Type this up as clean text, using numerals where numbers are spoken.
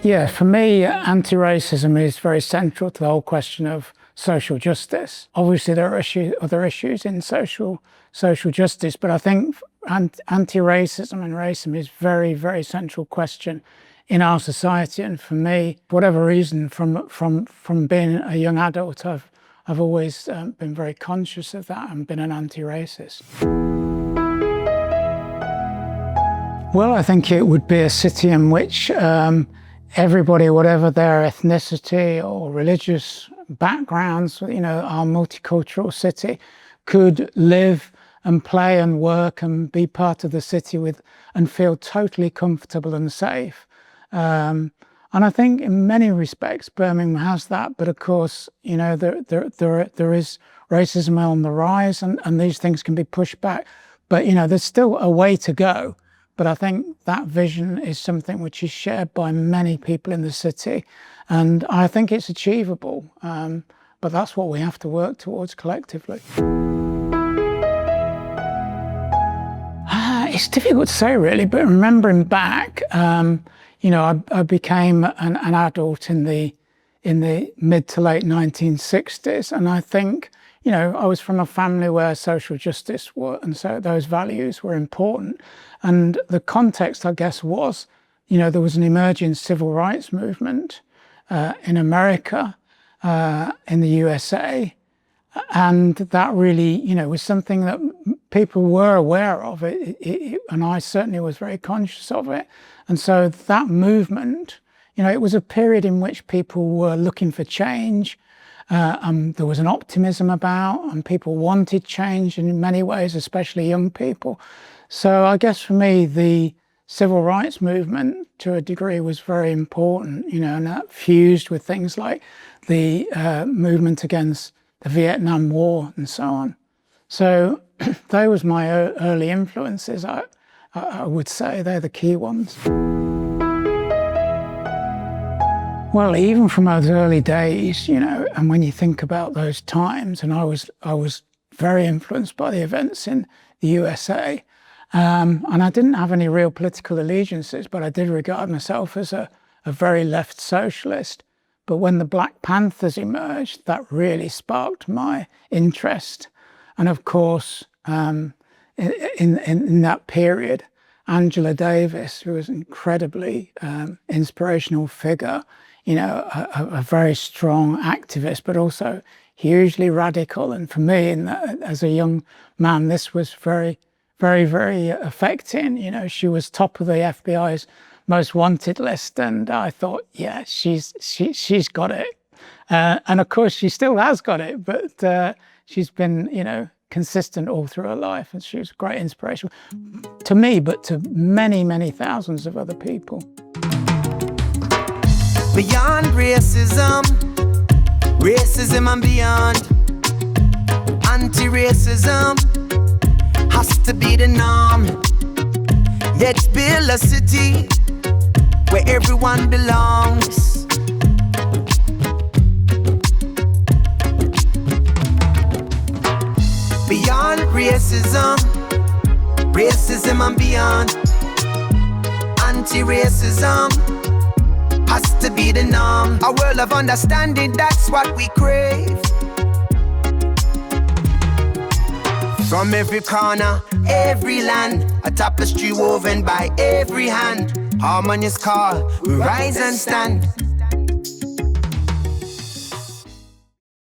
Yeah, for me, anti-racism is very central to the whole question of social justice. Obviously, there are other issues in social justice, but I think anti-racism and racism is very, very central question in our society. And for me, for whatever reason, from being a young adult, I've always been very conscious of that and been an anti-racist. Well, I think it would be a city in which everybody, whatever their ethnicity or religious backgrounds, our multicultural city, could live and play and work and be part of the city and feel totally comfortable and safe. And I think in many respects, Birmingham has that, but of course, there is racism on the rise and these things can be pushed back. But, there's still a way to go. But I think that vision is something which is shared by many people in the city. And I think it's achievable. But that's what we have to work towards collectively. It's difficult to say really, but remembering back, I became an adult in the mid to late 1960s. And I think, I was from a family where social justice and so those values were important. And the context, I guess, was, there was an emerging civil rights movement in America, in the USA. And that really, was something that people were aware of, and I certainly was very conscious of it. And so that movement, it was a period in which people were looking for change. There was an optimism about, and people wanted change in many ways, especially young people. So I guess for me, the civil rights movement to a degree was very important, and that fused with things like the movement against the Vietnam War and so on. So they was my early influences. I would say they're the key ones. Well, even from those early days, and when you think about those times, and I was very influenced by the events in the USA, and I didn't have any real political allegiances, but I did regard myself as a very left socialist. But when the Black Panthers emerged, that really sparked my interest. And of course, in that period, Angela Davis, who was an incredibly inspirational figure, a very strong activist, but also hugely radical. And for me, as a young man, this was very, very, very affecting. She was top of the FBI's most wanted list, and I thought, yeah, she's got it. And of course, she still has got it, but she's been, consistent all through her life, and she was a great inspiration to me, but to many, many thousands of other people. Beyond racism, racism and beyond, anti-racism has to be the norm. Let's build a city where everyone belongs. Beyond racism, racism and beyond, anti-racism has to be the norm. A world of understanding, that's what we crave. From every corner, every land, a tapestry woven by every hand. Harmonious call, we rise and stand.